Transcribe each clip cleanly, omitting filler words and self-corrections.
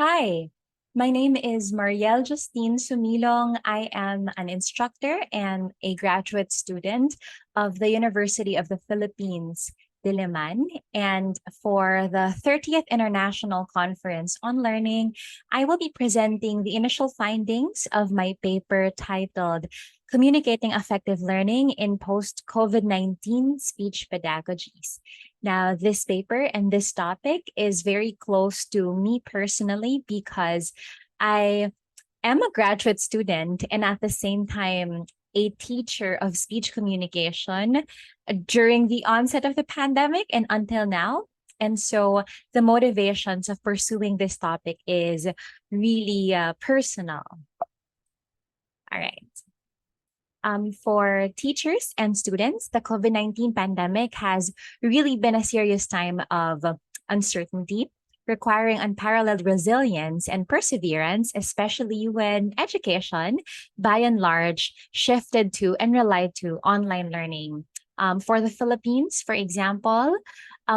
Hi, my name is Marielle Justine Sumilong. I am an instructor and a graduate student of the University of the Philippines, Diliman. And for the 30th International Conference on Learning, I will be presenting the initial findings of my paper titled Communicating Affective Learning in Post-COVID-19 Speech Pedagogies. Now, this paper and this topic is very close to me personally because I am a graduate student and at the same time a teacher of speech communication during the onset of the pandemic and until now. And so the motivations of pursuing this topic is really personal. All right. For teachers and students, the COVID-19 pandemic has really been a serious time of uncertainty, requiring unparalleled resilience and perseverance, especially when education, by and large, shifted to and relied to online learning. For the Philippines, for example,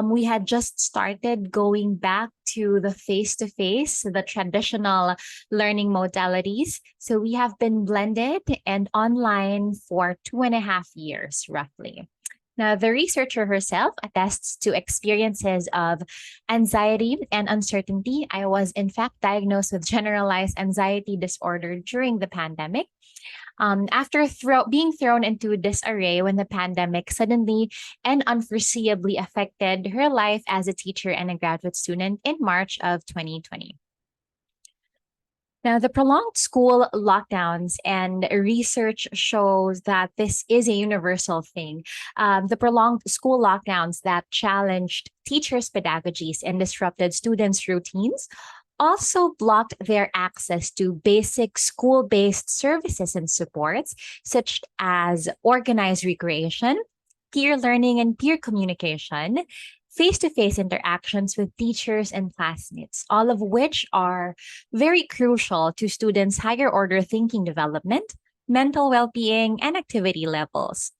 we had just started going back to the face-to-face, the traditional learning modalities. So we have been blended and online for 2.5 years, roughly. Now, the researcher herself attests to experiences of anxiety and uncertainty. I was, in fact, diagnosed with generalized anxiety disorder during the pandemic. After being thrown into disarray when the pandemic suddenly and unforeseeably affected her life as a teacher and a graduate student in March of 2020. Now, the prolonged school lockdowns and research shows that this is a universal thing. The prolonged school lockdowns that challenged teachers' pedagogies and disrupted students' routines also blocked their access to basic school-based services and supports, such as organized recreation, peer learning and peer communication, face-to-face interactions with teachers and classmates, all of which are very crucial to students' higher order thinking development, mental well-being, and activity levels.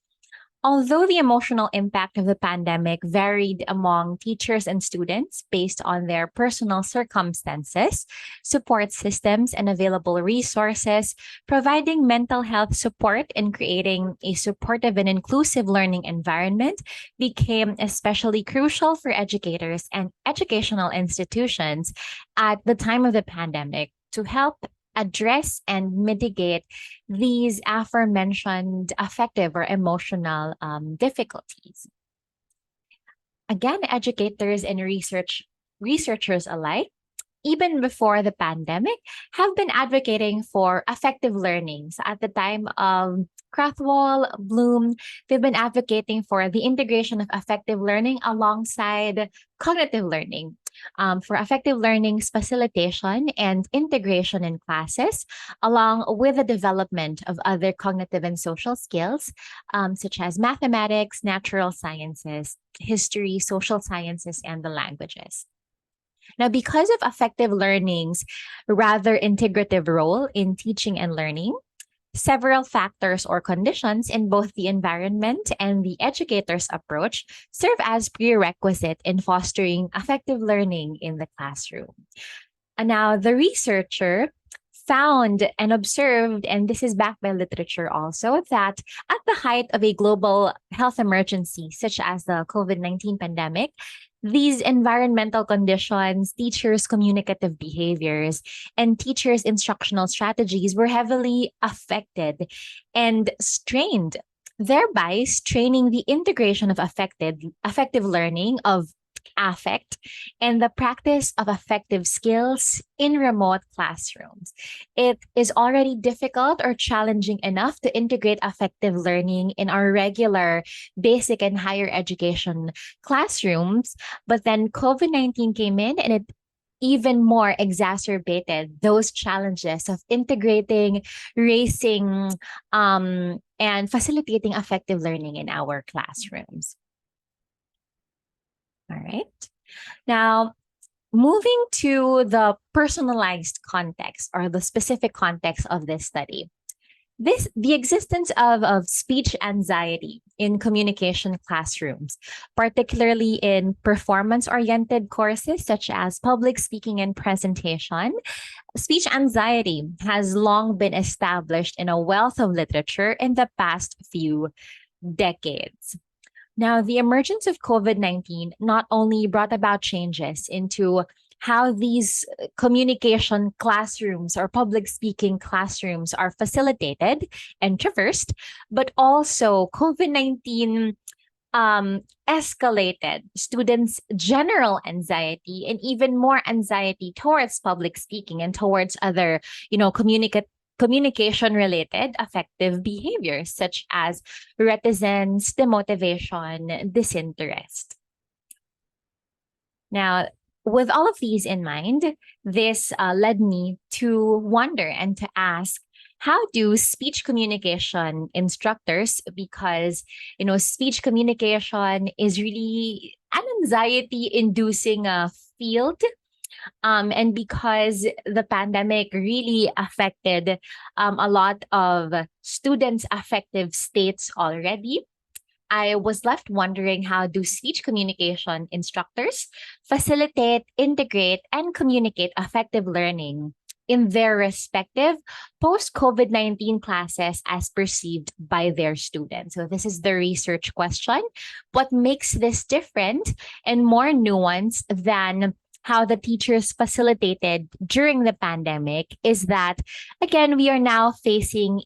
Although the emotional impact of the pandemic varied among teachers and students based on their personal circumstances, support systems, and available resources, providing mental health support and creating a supportive and inclusive learning environment became especially crucial for educators and educational institutions at the time of the pandemic to help address and mitigate these aforementioned affective or emotional difficulties. Again, educators and researchers alike, even before the pandemic, have been advocating for affective learning. So at the time of Krathwohl, Bloom, they've been advocating for the integration of affective learning alongside cognitive learning. For effective learning's facilitation and integration in classes, along with the development of other cognitive and social skills, such as mathematics, natural sciences, history, social sciences, and the languages. Now, because of effective learning's rather integrative role in teaching and learning, several factors or conditions in both the environment and the educator's approach serve as prerequisite in fostering effective learning in the classroom. And now, the researcher found and observed, and this is backed by literature also, that at the height of a global health emergency, such as the COVID-19 pandemic, these environmental conditions, teachers' communicative behaviors, and teachers' instructional strategies were heavily affected and strained, thereby straining the integration of effective learning of affect and the practice of effective skills in remote classrooms. It is already difficult or challenging enough to integrate effective learning in our regular basic and higher education classrooms, but then COVID-19 came in and it even more exacerbated those challenges of integrating, racing, and facilitating effective learning in our classrooms. All right. Now, moving to the personalized context or the specific context of this study. the existence of speech anxiety in communication classrooms, particularly in performance-oriented courses such as public speaking and presentation. Speech anxiety has long been established in a wealth of literature in the past few decades. Now, the emergence of COVID-19 not only brought about changes into how these communication classrooms or public speaking classrooms are facilitated and traversed, but also COVID-19 escalated students' general anxiety and even more anxiety towards public speaking and towards other, communication related affective behaviors such as reticence, demotivation, disinterest. Now, with all of these in mind, this led me to wonder and to ask, how do speech communication instructors, because speech communication is really an anxiety inducing field, and because the pandemic really affected a lot of students' affective states already, I was left wondering, how do speech communication instructors facilitate, integrate, and communicate effective learning in their respective post-COVID-19 classes as perceived by their students? So this is the research question. What makes this different and more nuanced than how the teachers facilitated during the pandemic is that, again, we are now facing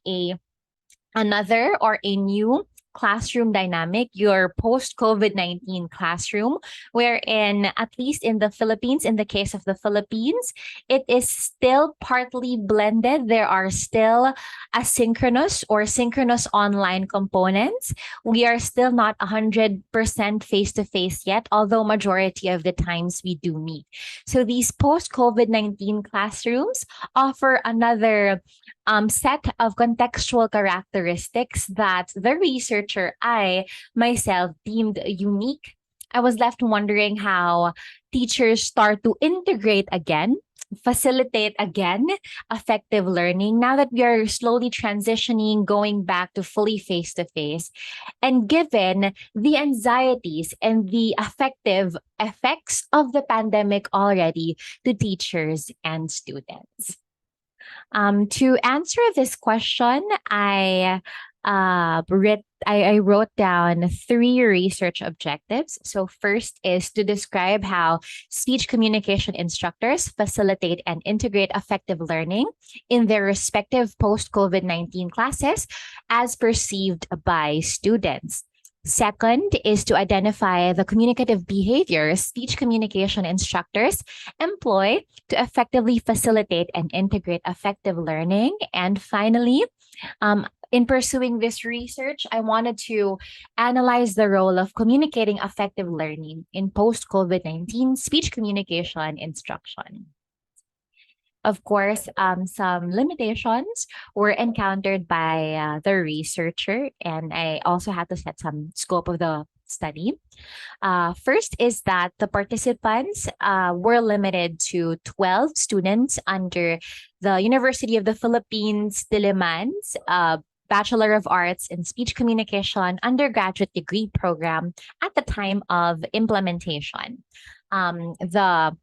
another or a new classroom dynamic, your post-COVID-19 classroom, wherein, at least in the Philippines, in the case of the Philippines, it is still partly blended. There are still asynchronous or synchronous online components. We are still not 100% face-to-face yet, although majority of the times we do meet. So these post-COVID-19 classrooms offer another set of contextual characteristics that the researcher, I myself, deemed unique. I was left wondering how teachers start to integrate again, facilitate again effective learning now that we are slowly transitioning, going back to fully face to face. And given the anxieties and the affective effects of the pandemic already to teachers and students. To answer this question, I wrote down three research objectives. So first is to describe how speech communication instructors facilitate and integrate effective learning in their respective post-COVID-19 classes as perceived by students. Second is to identify the communicative behaviors speech communication instructors employ to effectively facilitate and integrate effective learning. And finally, in pursuing this research, I wanted to analyze the role of communicating effective learning in post-COVID-19 speech communication instruction. Of course, some limitations were encountered by the researcher, and I also had to set some scope of the study. First is that the participants were limited to 12 students under the University of the Philippines, Diliman's Bachelor of Arts in Speech Communication undergraduate degree program at the time of implementation. The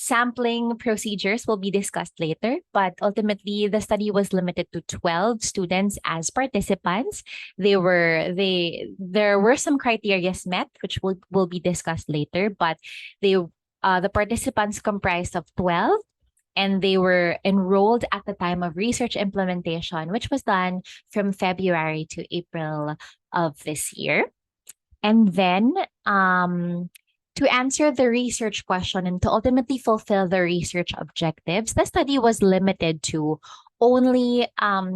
sampling procedures will be discussed later, but ultimately the study was limited to 12 students as participants. There were some criteria met, which will be discussed later, but the participants comprised of 12, and they were enrolled at the time of research implementation, which was done from February to April of this year. And then to answer the research question and to ultimately fulfill the research objectives, the study was limited to only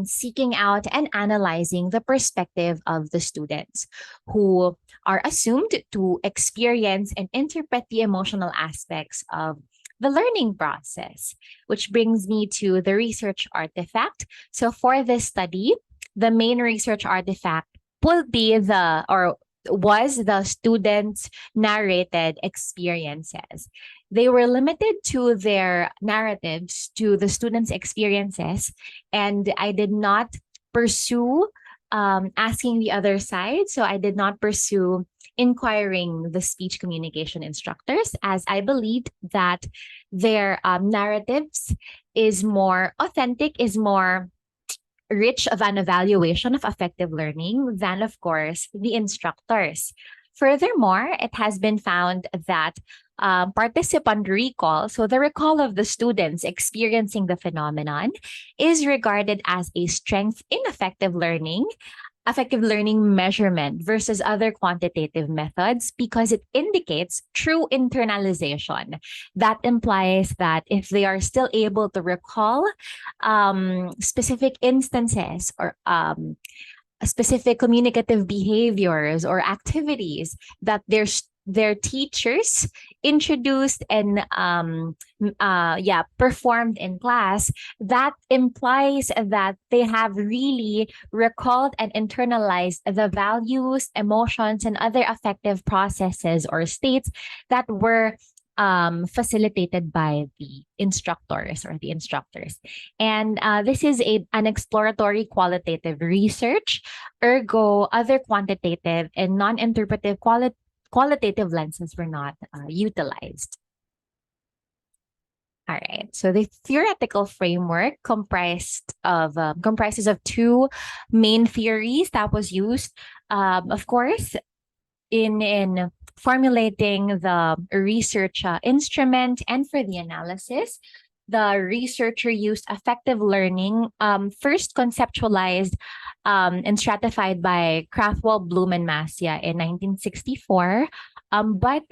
seeking out and analyzing the perspective of the students who are assumed to experience and interpret the emotional aspects of the learning process, which brings me to the research artifact. So for this study, the main research artifact will be was the students' narrated experiences. They were limited to their narratives, to the students' experiences, and I did not pursue asking the other side. So I did not pursue inquiring the speech communication instructors, as I believed that their narratives is more authentic, is more rich of an evaluation of affective learning than, of course, the instructors. Furthermore, it has been found that participant recall, so the recall of the students experiencing the phenomenon, is regarded as a strength in effective learning measurement versus other quantitative methods because it indicates true internalization. That implies that if they are still able to recall specific instances or specific communicative behaviors or activities that their teachers introduced and performed in class, that implies that they have really recalled and internalized the values, emotions, and other affective processes or states that were facilitated by the instructors or the instructors. And this is an exploratory qualitative research. Ergo, other quantitative and non-interpretive qualitative lenses were not utilized. All right. So the theoretical framework comprises of two main theories that was used. Of course, in formulating the research instrument and for the analysis, the researcher used affective learning, first conceptualized and stratified by Krathwohl, Bloom, and Massia in 1964. But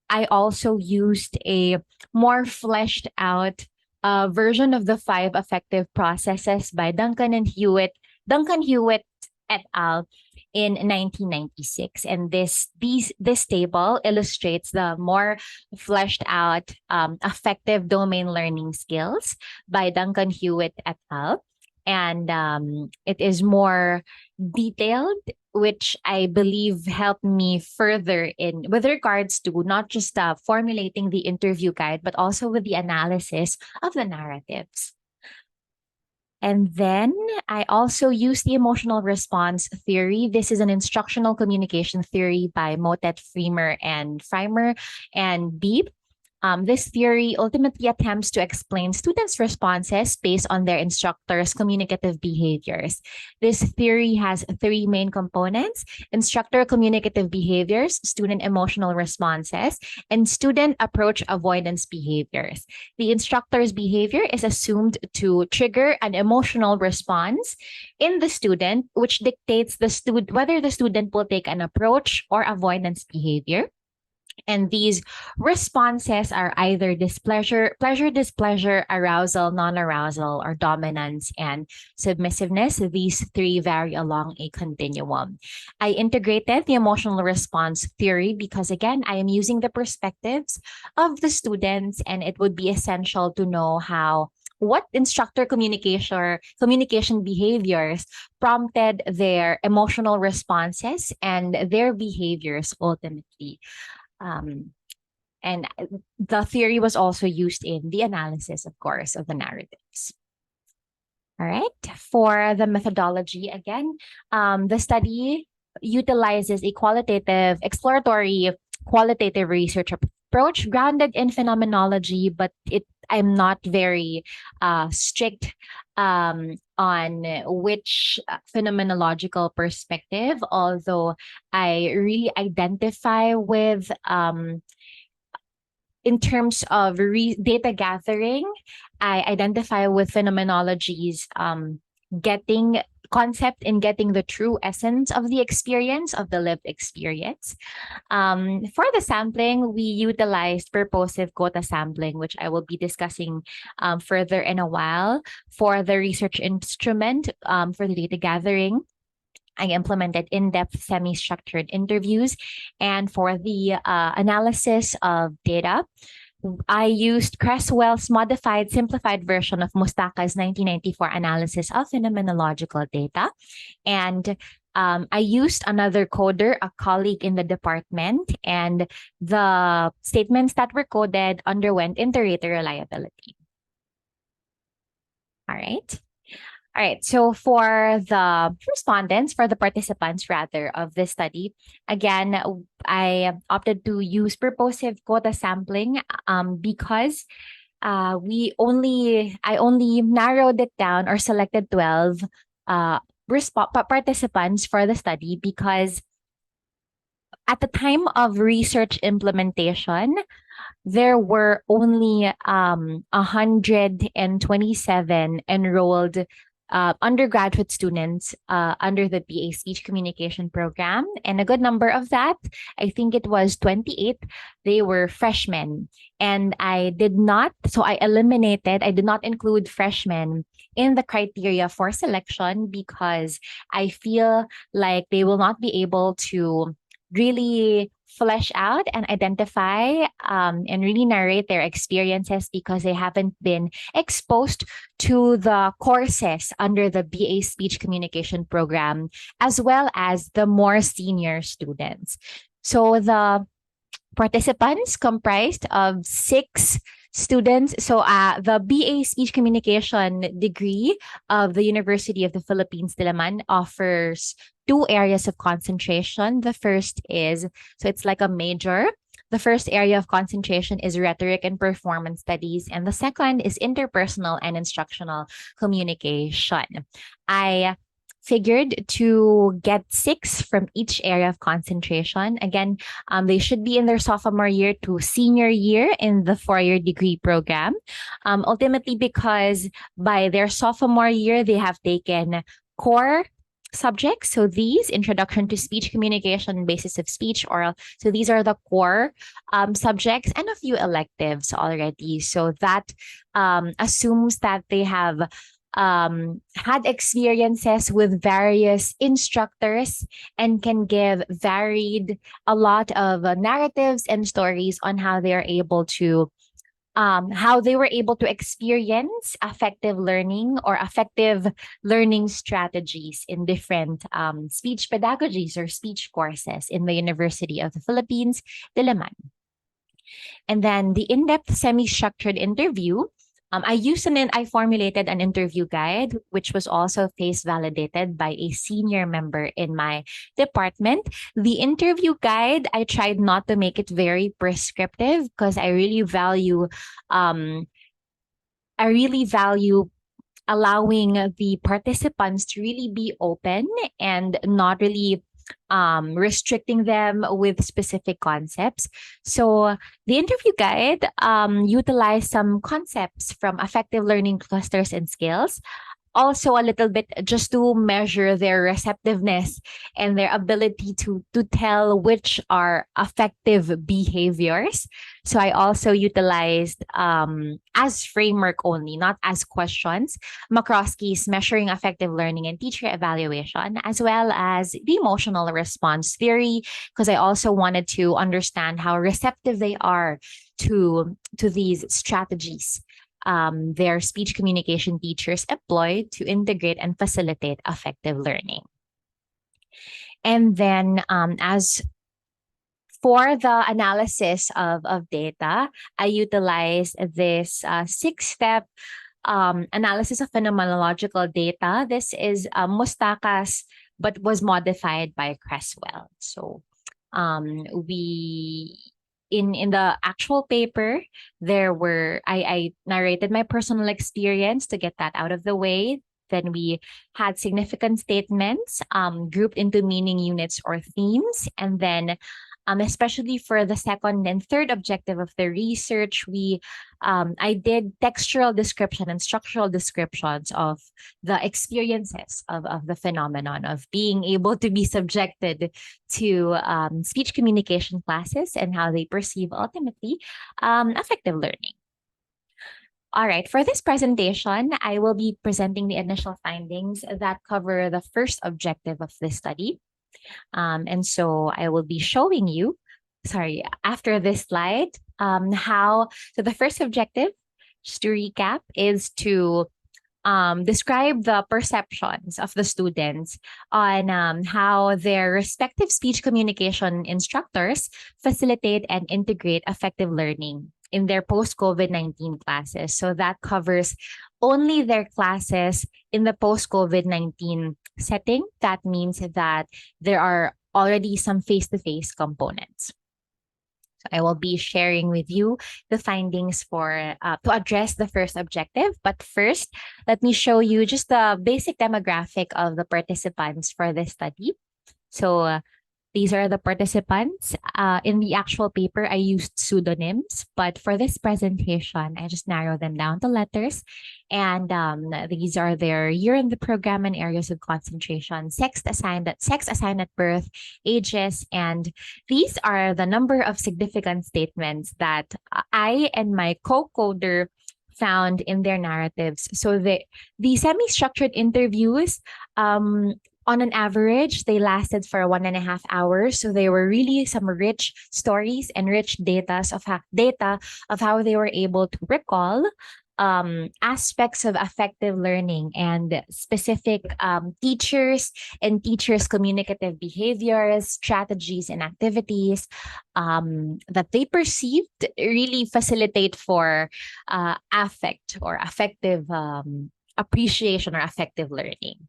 I also used a more fleshed out version of the 5 affective processes by Duncan Hewitt et al. In 1996. And this table illustrates the more fleshed out affective domain learning skills by Duncan Hewitt et al. And it is more detailed, which I believe helped me further in with regards to not just formulating the interview guide, but also with the analysis of the narratives. And then I also use the emotional response theory. This is an instructional communication theory by Motet, Freemer, and Beebe. This theory ultimately attempts to explain students' responses based on their instructors' communicative behaviors. This theory has 3 main components: instructor communicative behaviors, student emotional responses, and student approach avoidance behaviors. The instructor's behavior is assumed to trigger an emotional response in the student, which dictates whether the student will take an approach or avoidance behavior. And these responses are either displeasure, pleasure, displeasure, arousal, non-arousal, or dominance and submissiveness. These 3 vary along a continuum. I integrated the emotional response theory because, again, I am using the perspectives of the students, and it would be essential to know what instructor communication behaviors prompted their emotional responses and their behaviors ultimately. And the theory was also used in the analysis, of course, of the narratives. All right. For the methodology, again, the study utilizes a exploratory qualitative research approach grounded in phenomenology, but I'm not very strict on which phenomenological perspective, although I really identify with in terms of data gathering, I identify with phenomenology's getting the true essence of the experience, of the lived experience. For the sampling, we utilized purposive quota sampling, which I will be discussing further in a while. For the research instrument, for the data gathering, I implemented in-depth semi-structured interviews. And for the analysis of data, I used Creswell's modified, simplified version of Mustaka's 1994 analysis of phenomenological data. And I used another coder, a colleague in the department, and the statements that were coded underwent inter-rater reliability. All right. All right. So for the respondents, for the participants rather of this study, again, I opted to use purposive quota sampling because I only narrowed it down or selected 12 uh, participants for the study because at the time of research implementation, there were only 127 enrolled undergraduate students under the BA Speech Communication program. And a good number of that, I think it was 28, they were freshmen. And I did not include freshmen in the criteria for selection because I feel like they will not be able to really flesh out and identify and really narrate their experiences because they haven't been exposed to the courses under the BA Speech Communication program, as well as the more senior students. So the participants comprised of 6 students. So the BA Speech Communication degree of the University of the Philippines, Diliman, offers 2 areas of concentration. The first is, so it's like a major. The first area of concentration is rhetoric and performance studies, and the second is interpersonal and instructional communication. I figured to get 6 from each area of concentration. Again, they should be in their sophomore year to senior year in the 4-year degree program. Ultimately, because by their sophomore year, they have taken core subjects. So these, Introduction to Speech Communication, Basis of Speech, Oral. So these are the core subjects and a few electives already. So that assumes that they have had experiences with various instructors and can give a lot of narratives and stories on how they were able to experience affective learning or affective learning strategies in different speech pedagogies or speech courses in the University of the Philippines, Diliman. And then the in-depth semi-structured interview. I formulated an interview guide, which was also face validated by a senior member in my department. The interview guide, I tried not to make it very prescriptive because um, I really value allowing the participants to really be open and not really restricting them with specific concepts. So the interview guide utilized some concepts from affective learning clusters and skills, also a little bit just to measure their receptiveness and their ability to tell which are affective behaviors. So I also utilized as framework only, not as questions, McCroskey's measuring affective learning and teacher evaluation, as well as the emotional response theory, because I also wanted to understand how receptive they are to these strategies their speech communication teachers employ to integrate and facilitate effective learning. And then as for the analysis of data, I utilized this 6-step analysis of phenomenological data. This is Mustakas, but was modified by Creswell. So we in the actual paper, I narrated my personal experience to get that out of the way. Then we had significant statements grouped into meaning units or themes. And then especially for the second and third objective of the research, I did textual description and structural descriptions of the experiences of the phenomenon of being able to be subjected to speech communication classes and how they perceive ultimately effective learning. All right, for this presentation, I will be presenting the initial findings that cover the first objective of this study. And so I will be showing you, after this slide, so the first objective, just to recap, is to describe the perceptions of the students on how their respective speech communication instructors facilitate and integrate effective learning in their post-COVID-19 classes. So that covers only their classes in the post-COVID-19 setting. That means that there are already some face-to-face components. So I will be sharing with you the findings for to address the first objective. But first, let me show you just the basic demographic of the participants for this study. So these are the participants. In the actual paper, I used pseudonyms, but for this presentation, I just narrowed them down to letters. And these are their year in the program and areas of concentration, sex assigned at birth, ages, and these are the number of significant statements that I and my co-coder found in their narratives. So the semi-structured interviews on an average, they lasted for 1.5 hours. So they were really some rich stories and rich data of how they were able to recall aspects of affective learning and specific teachers communicative behaviors, strategies, and activities that they perceived really facilitate for affect or affective appreciation or affective learning.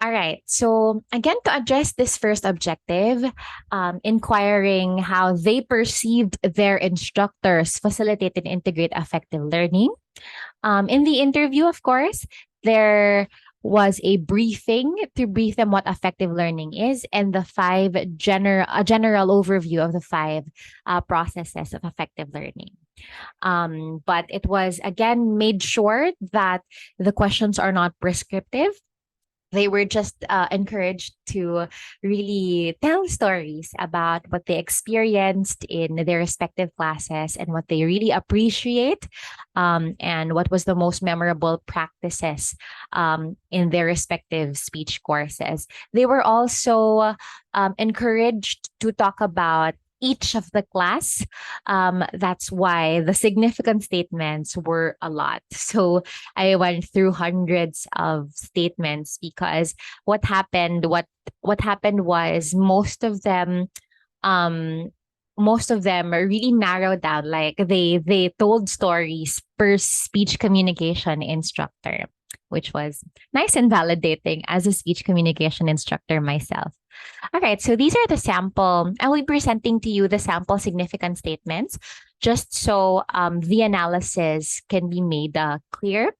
All right. So again, to address this first objective, inquiring how they perceived their instructors facilitate and integrate affective learning. In the interview, of course, there was a briefing to brief them what affective learning is and the general overview of the five processes of affective learning. But it was again made sure that the questions are not prescriptive. They were just encouraged to really tell stories about what they experienced in their respective classes and what they really appreciate, and what was the most memorable practices in their respective speech courses. They were also encouraged to talk about each of the class. That's why the significant statements were a lot. So I went through hundreds of statements because what happened was most of them are really narrowed down. Like they told stories per speech communication instructor, which was nice and validating as a speech communication instructor myself. All right, so these are the sample. I will be presenting to you the sample significant statements just so the analysis can be made clear.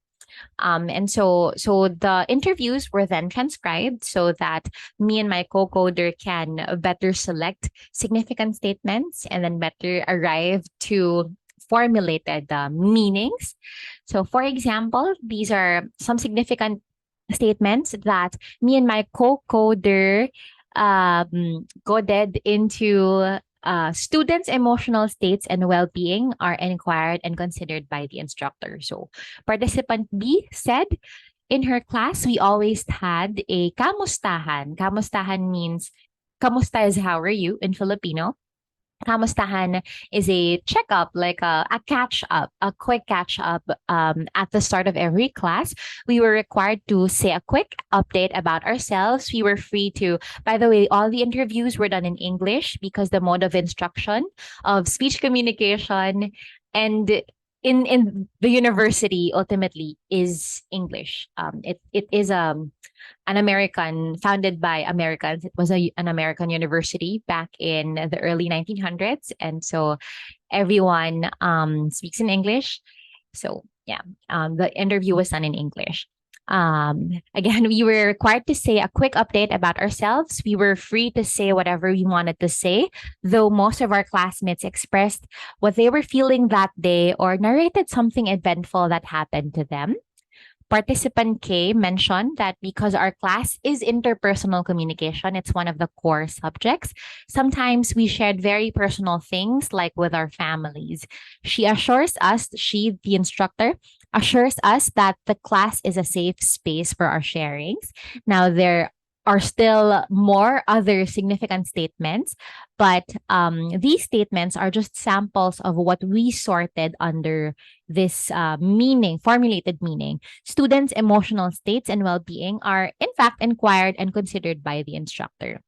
And so the interviews were then transcribed so that me and my co-coder can better select significant statements and then better arrive to formulated meanings. So for example, these are some significant statements that me and my co-coder coded into students' emotional states and well-being are inquired and considered by the instructor. So participant B said, in her class, we always had a kamustahan. Kamustahan means, kamusta is how are you in Filipino. Kamustahan is a checkup, like a catch up, a quick catch up at the start of every class. We were required to say a quick update about ourselves. We were free to, by the way, all the interviews were done in English because the mode of instruction of speech communication and in the university ultimately is English. It is an American, founded by Americans. It was an American university back in the early 1900s. And so everyone speaks in English. So yeah, the interview was done in English. Again, we were required to say a quick update about ourselves. We were free to say whatever we wanted to say, though most of our classmates expressed what they were feeling that day or narrated something eventful that happened to them. Participant K mentioned that because our class is interpersonal communication, it's one of the core subjects. Sometimes we shared very personal things like with our families. She, the instructor, assures us that the class is a safe space for our sharings. Now, there are still more other significant statements, but these statements are just samples of what we sorted under this formulated meaning. Students' emotional states and well-being are in fact inquired and considered by the instructor.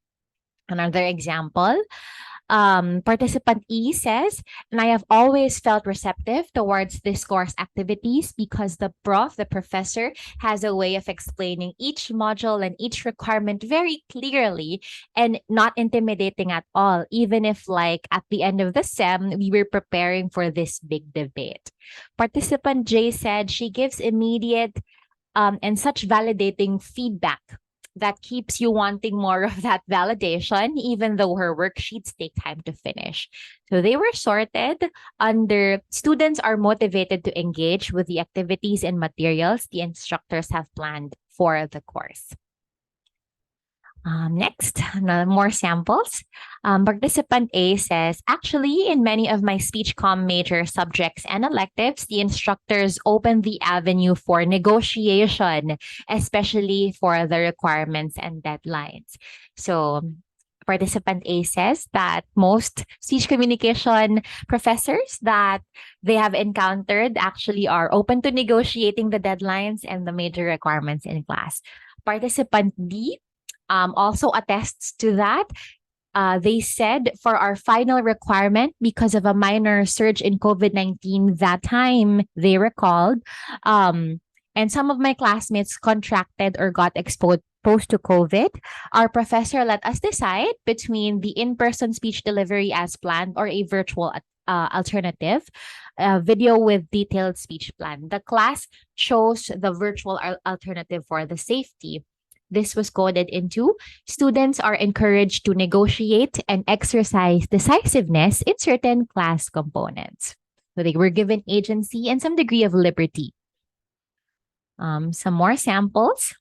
Another example, Participant E says, and I have always felt receptive towards this course activities because the professor, has a way of explaining each module and each requirement very clearly and not intimidating at all, even if, like, at the end of the SEM, we were preparing for this big debate. Participant J said she gives immediate and such validating feedback that keeps you wanting more of that validation, even though her worksheets take time to finish. So they were sorted under students are motivated to engage with the activities and materials the instructors have planned for the course. Next, more samples. Participant A says, actually, in many of my speech comm major subjects and electives, the instructors open the avenue for negotiation, especially for the requirements and deadlines. So, participant A says that most speech communication professors that they have encountered actually are open to negotiating the deadlines and the major requirements in class. Participant D also attests to that. They said for our final requirement, because of a minor surge in COVID-19 that time, they recalled, and some of my classmates contracted or got exposed post to COVID, our professor let us decide between the in-person speech delivery as planned or a virtual alternative, video with detailed speech plan. The class chose the virtual alternative for the safety. This was coded into students are encouraged to negotiate and exercise decisiveness in certain class components. So they were given agency and some degree of liberty. Some more samples.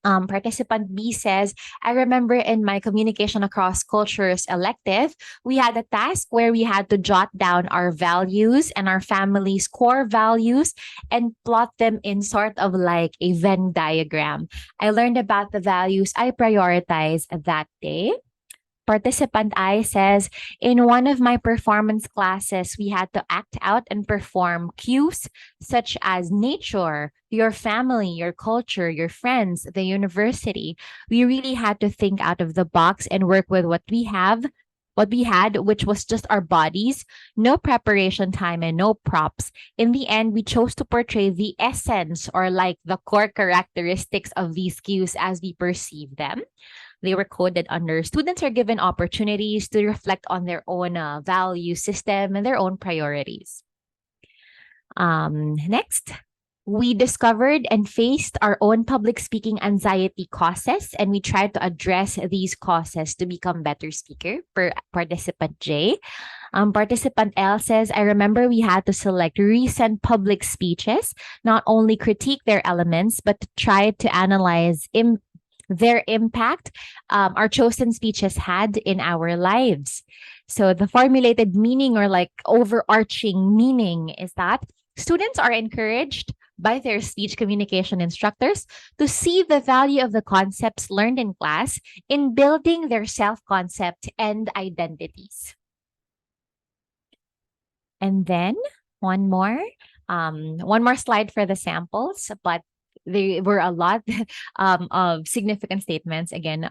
Participant B says, I remember in my communication across cultures elective, we had a task where we had to jot down our values and our family's core values and plot them in sort of like a Venn diagram. I learned about the values I prioritize that day. Participant I says, in one of my performance classes, we had to act out and perform cues such as nature, your family, your culture, your friends, the university. We really had to think out of the box and work with what we had, which was just our bodies, no preparation time and no props. In the end, we chose to portray the essence or like the core characteristics of these cues as we perceive them. They were coded under students are given opportunities to reflect on their own value system and their own priorities. Next, we discovered and faced our own public speaking anxiety causes, and we tried to address these causes to become better speaker per participant J. Participant L says, I remember we had to select recent public speeches, not only critique their elements, but to try to analyze their impact our chosen speeches had in our lives. So the formulated meaning or like overarching meaning is that students are encouraged by their speech communication instructors to see the value of the concepts learned in class in building their self-concept and identities. And then one more slide for the samples, but there were a lot of significant statements, again,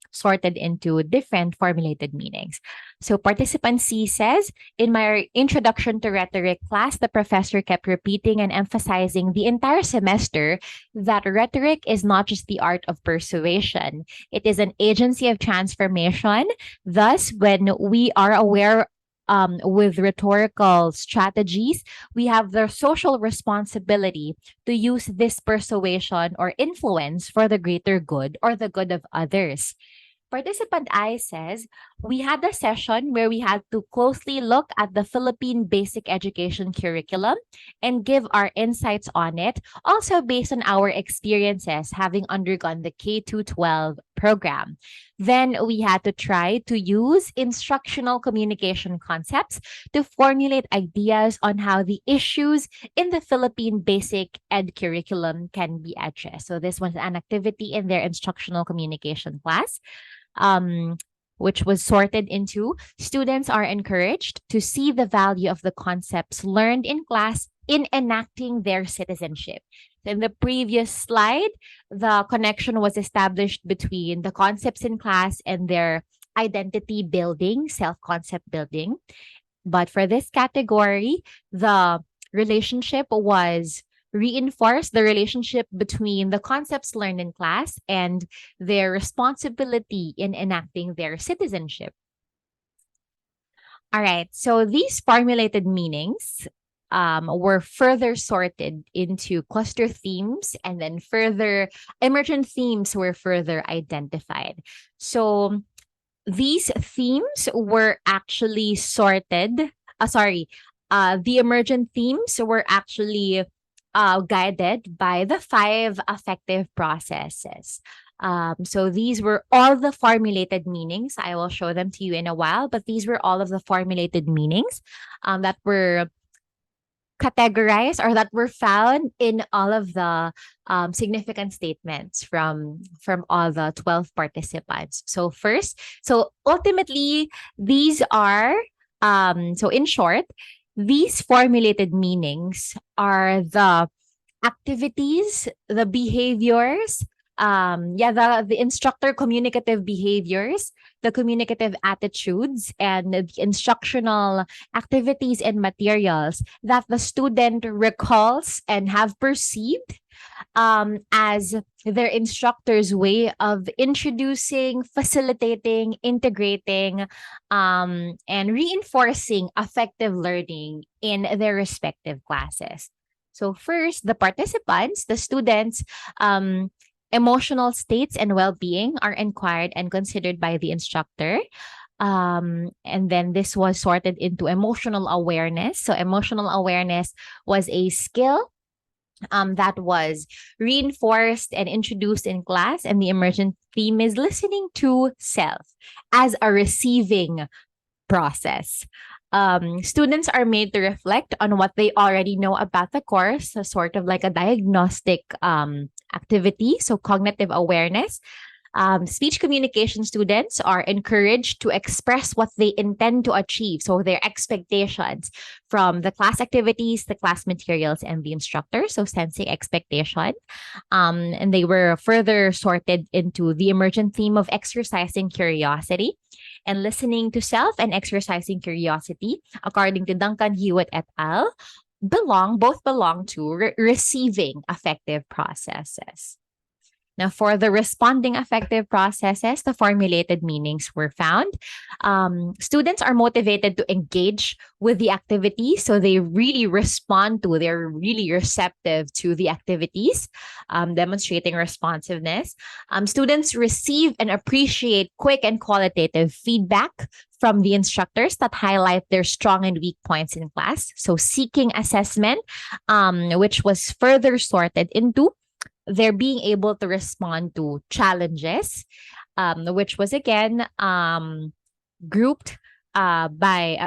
sorted into different formulated meanings. So participant C says, in my introduction to rhetoric class, the professor kept repeating and emphasizing the entire semester that rhetoric is not just the art of persuasion. It is an agency of transformation. Thus, when we are aware with rhetorical strategies, we have the social responsibility to use this persuasion or influence for the greater good or the good of others. Participant I says, we had a session where we had to closely look at the Philippine basic education curriculum and give our insights on it, also based on our experiences having undergone the K-12 program. Then we had to try to use instructional communication concepts to formulate ideas on how the issues in the Philippine basic ed curriculum can be addressed. So this was an activity in their instructional communication class. Which was sorted into students are encouraged to see the value of the concepts learned in class in enacting their citizenship. In the previous slide, the connection was established between the concepts in class and their identity building, self-concept building. But for this category, the relationship was reinforced, the relationship between the concepts learned in class and their responsibility in enacting their citizenship. All right. So these formulated meanings were further sorted into cluster themes, and then further emergent themes were further identified. So these themes were actually sorted. The emergent themes were actually guided by the 5 affective processes. So these were all the formulated meanings. I will show them to you in a while, but these were all of the formulated meanings that were categorized or that were found in all of the significant statements from all the 12 participants. So ultimately, these are so in short, these formulated meanings are the activities, the behaviors, the instructor communicative behaviors, the communicative attitudes, and the instructional activities and materials that the student recalls and have perceived as their instructor's way of introducing, facilitating, integrating, and reinforcing affective learning in their respective classes. So first, the participants, the students, emotional states and well-being are inquired and considered by the instructor. And then this was sorted into emotional awareness. So emotional awareness was a skill that was reinforced and introduced in class. And the emergent theme is listening to self as a receiving process. Students are made to reflect on what they already know about the course, so sort of like a diagnostic activity, so cognitive awareness. Speech communication students are encouraged to express what they intend to achieve, so their expectations from the class activities, the class materials, and the instructor, so sensing expectation. And they were further sorted into the emergent theme of exercising curiosity and listening to self and exercising curiosity, according to Duncan Hewitt et al., both belong to receiving affective processes. Now, for the responding affective processes, the formulated meanings were found. Students are motivated to engage with the activity, so they really respond to, they're really receptive to the activities, demonstrating responsiveness. Students receive and appreciate quick and qualitative feedback from the instructors that highlight their strong and weak points in class. So seeking assessment, which was further sorted into they're being able to respond to challenges, which was again grouped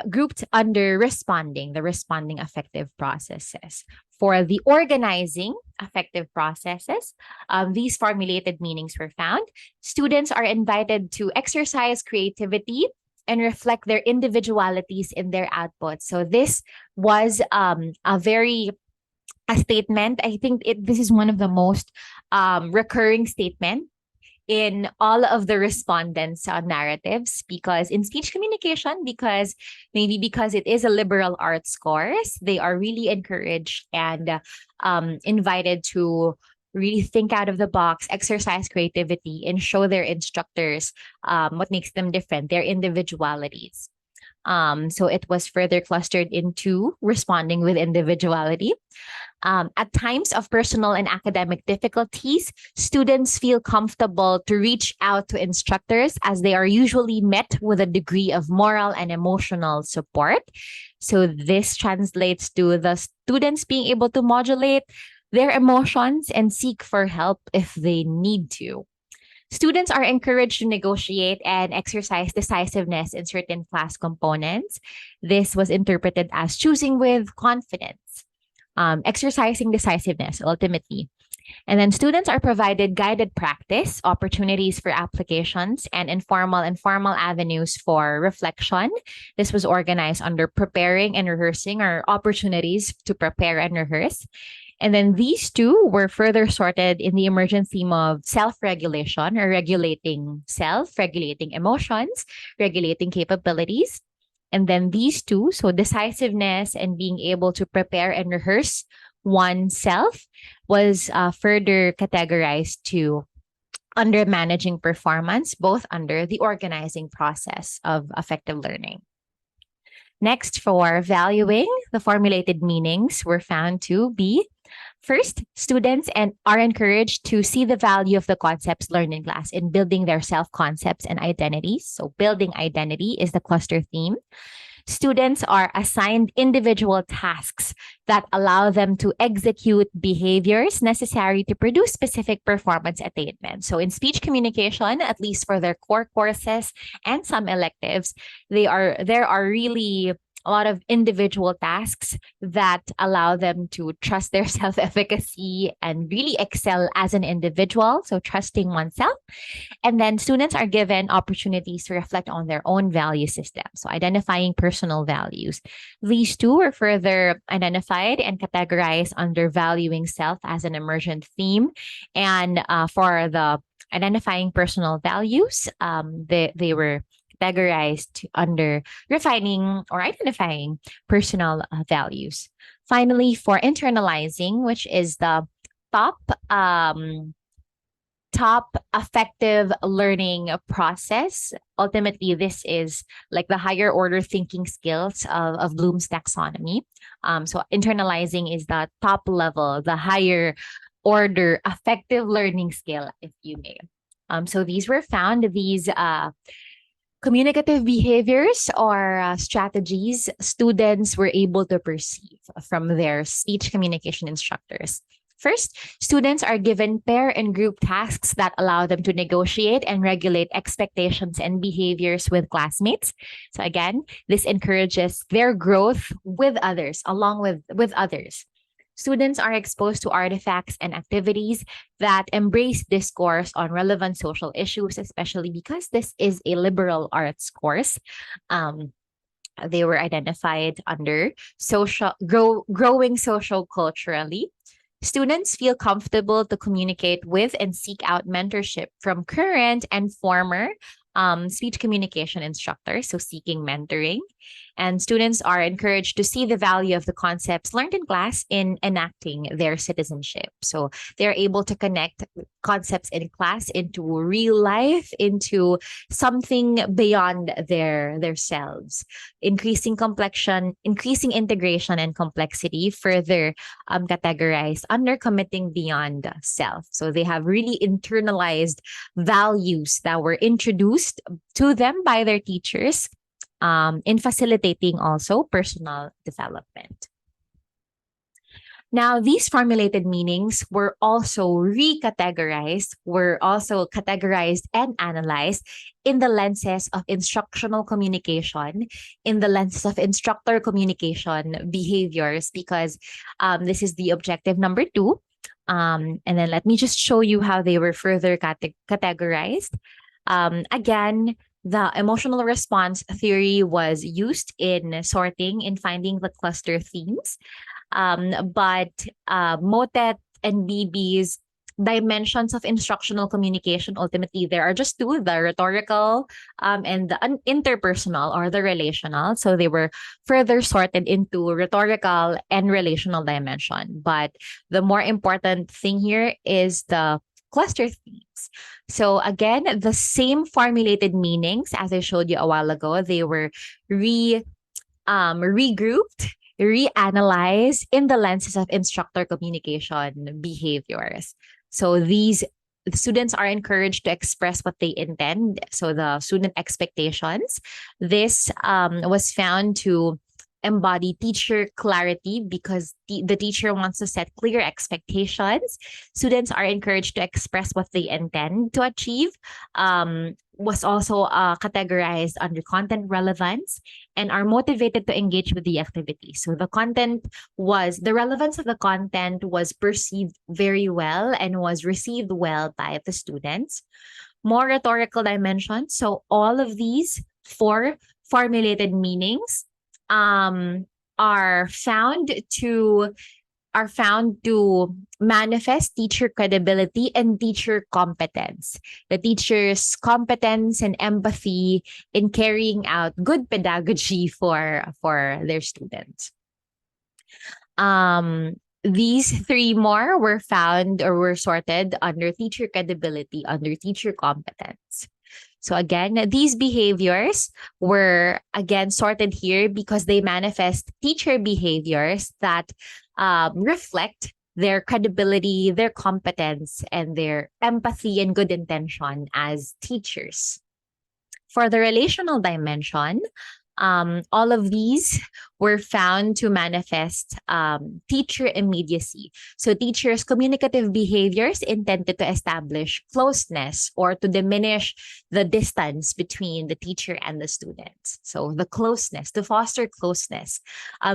grouped under responding, the responding affective processes. For the organizing affective processes, these formulated meanings were found. Students are invited to exercise creativity and reflect their individualities in their output. So this was a statement. I think this is one of the most recurring statement in all of the respondents' narratives, because in speech communication, because it is a liberal arts course, they are really encouraged and invited to really think out of the box, exercise creativity, and show their instructors what makes them different, their individualities. So it was further clustered into responding with individuality. At times of personal and academic difficulties, students feel comfortable to reach out to instructors as they are usually met with a degree of moral and emotional support. So this translates to the students being able to modulate their emotions and seek for help if they need to. Students are encouraged to negotiate and exercise decisiveness in certain class components. This was interpreted as choosing with confidence. exercising decisiveness ultimately. And then students are provided guided practice, opportunities for applications, and informal and formal avenues for reflection. This was organized under preparing and rehearsing, or opportunities to prepare and rehearse. And then these two were further sorted in the emergent theme of self-regulation, or regulating self, regulating emotions, regulating capabilities. And then these two, so decisiveness and being able to prepare and rehearse oneself, was further categorized to under managing performance, both under the organizing process of affective learning. Next, for valuing, the formulated meanings were found to be: first, students are encouraged to see the value of the concepts learned in class in building their self-concepts and identities. So building identity is the cluster theme. Students are assigned individual tasks that allow them to execute behaviors necessary to produce specific performance attainment. So in speech communication, at least for their core courses and some electives, there are really a lot of individual tasks that allow them to trust their self-efficacy and really excel as an individual. So trusting oneself. And then students are given opportunities to reflect on their own value system. So identifying personal values. These two were further identified and categorized under valuing self as an emergent theme. And for the identifying personal values, they were categorized under refining or identifying personal values. Finally, for internalizing, which is the top affective learning process. Ultimately, this is like the higher order thinking skills of Bloom's taxonomy. So internalizing is the top level, the higher order affective learning skill, if you may. So these were found, these communicative behaviors or strategies students were able to perceive from their speech communication instructors. First, students are given pair and group tasks that allow them to negotiate and regulate expectations and behaviors with classmates. So again, this encourages their growth with others, along with others. Students are exposed to artifacts and activities that embrace discourse on relevant social issues, especially because this is a liberal arts course. They were identified under growing social culturally. Students feel comfortable to communicate with and seek out mentorship from current and former speech communication instructors, so seeking mentoring. And students are encouraged to see the value of the concepts learned in class in enacting their citizenship. So they're able to connect concepts in class into real life, into something beyond their selves, increasing complexion, increasing integration and complexity, further categorized under committing beyond self. So they have really internalized values that were introduced to them by their teachers, in facilitating also personal development. Now, these formulated meanings were also categorized and analyzed in the lenses of instructional communication, in the lenses of instructor communication behaviors, because this is the objective number 2. And then let me just show you how they were further categorized. Again, the emotional response theory was used in sorting, in finding the cluster themes. But Motet and BB's dimensions of instructional communication, ultimately, there are just 2, the rhetorical and the interpersonal or the relational. So they were further sorted into rhetorical and relational dimension. But the more important thing here is the cluster themes. So again, the same formulated meanings as I showed you a while ago, they were regrouped, reanalyzed in the lenses of instructor communication behaviors. So the students are encouraged to express what they intend. So the student expectations. This was found to embody teacher clarity, because the teacher wants to set clear expectations. Students are encouraged to express what they intend to achieve, was also categorized under content relevance and are motivated to engage with the activity. So the relevance of the content was perceived very well and was received well by the students. More rhetorical dimensions. So all of these four formulated meanings um, are found to manifest teacher credibility and teacher competence. The teacher's competence and empathy in carrying out good pedagogy for their students. These three more were found or were sorted under teacher credibility, under teacher competence. So again, these behaviors were again sorted here because they manifest teacher behaviors that reflect their credibility, their competence, and their empathy and good intention as teachers. For the relational dimension, all of these were found to manifest teacher immediacy. So teachers' communicative behaviors intended to establish closeness or to diminish the distance between the teacher and the students. So the closeness, to foster closeness.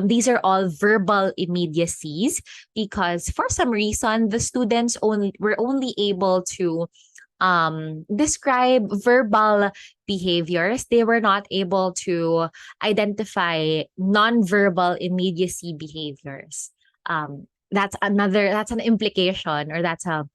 These are all verbal immediacies because for some reason, the students were only able to describe verbal behaviors. They were not able to identify nonverbal immediacy behaviors. That's an implication, or that's an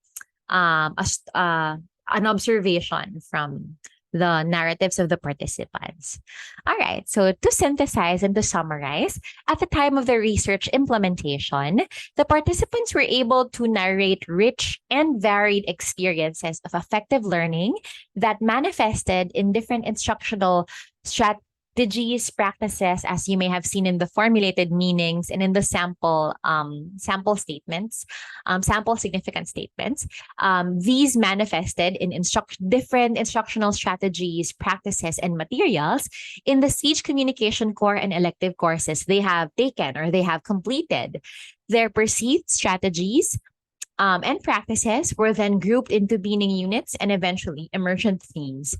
observation from the narratives of the participants. All right, so to synthesize and to summarize, at the time of the research implementation, the participants were able to narrate rich and varied experiences of affective learning that manifested in different instructional strategies, practices, as you may have seen in the formulated meanings and in the sample statements, sample significant statements. These manifested in different instructional strategies, practices, and materials in the speech communication core and elective courses they have taken or they have completed. Their perceived strategies and practices were then grouped into meaning units and eventually emergent themes.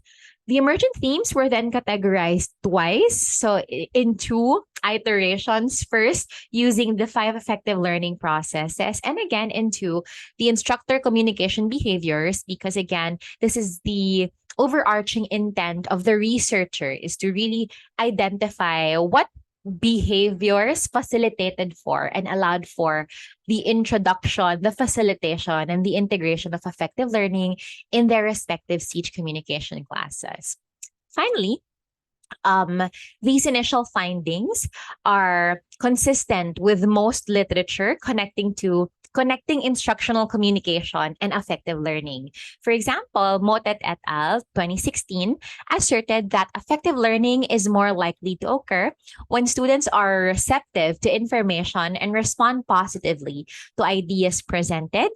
The emergent themes were then categorized twice, so in two iterations. First, using the 5 effective learning processes, and again into the instructor communication behaviors, because again, this is the overarching intent of the researcher, is to really identify what behaviors facilitated for and allowed for the introduction, the facilitation, and the integration of effective learning in their respective speech communication classes. Finally, these initial findings are consistent with most literature connecting instructional communication and affective learning. For example, Motet et al. 2016 asserted that affective learning is more likely to occur when students are receptive to information and respond positively to ideas presented.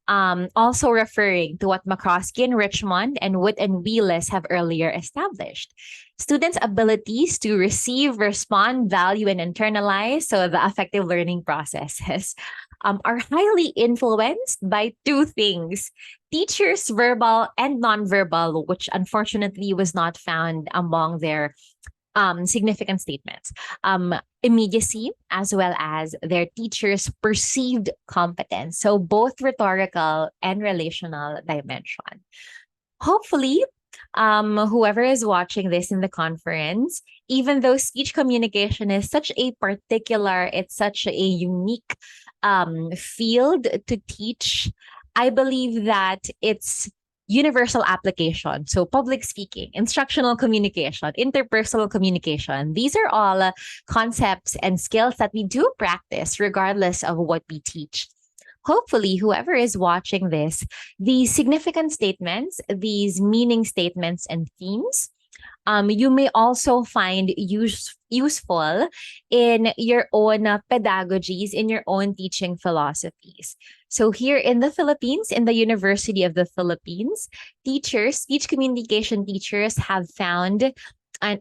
Also referring to what McCroskey and Richmond and Wood and Wheelis have earlier established. Students' abilities to receive, respond, value, and internalize, so the affective learning processes, are highly influenced by two things: teachers' verbal and nonverbal, which unfortunately was not found among their significant statements, immediacy, as well as their teachers' perceived competence. So both rhetorical and relational dimension. Hopefully, whoever is watching this in the conference, even though speech communication is it's such a unique field to teach, I believe that it's universal application. So public speaking, instructional communication, interpersonal communication, these are all concepts and skills that we do practice regardless of what we teach. Hopefully, whoever is watching this, these significant statements, these meaning statements and themes, you may also find useful in your own pedagogies, in your own teaching philosophies. So here in the Philippines, in the University of the Philippines, speech communication teachers have found and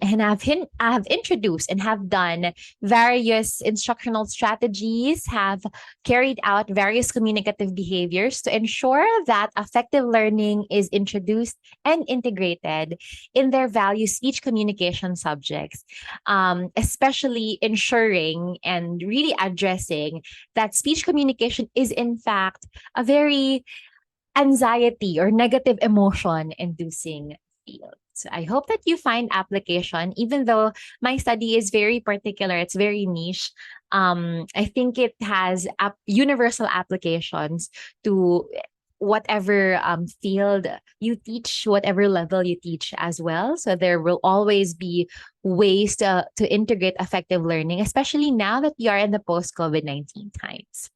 have introduced and have done various instructional strategies, have carried out various communicative behaviors to ensure that affective learning is introduced and integrated in their value speech communication subjects, especially ensuring and really addressing that speech communication is in fact a very anxiety or negative emotion inducing field. So I hope that you find application, even though my study is very particular, it's very niche. I think it has universal applications to whatever field you teach, whatever level you teach as well. So there will always be ways to integrate effective learning, especially now that we are in the post-COVID-19 times.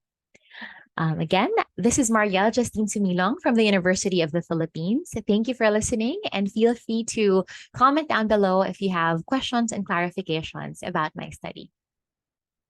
Again, this is Marielle Justine Sumilong from the University of the Philippines. Thank you for listening, and feel free to comment down below if you have questions and clarifications about my study.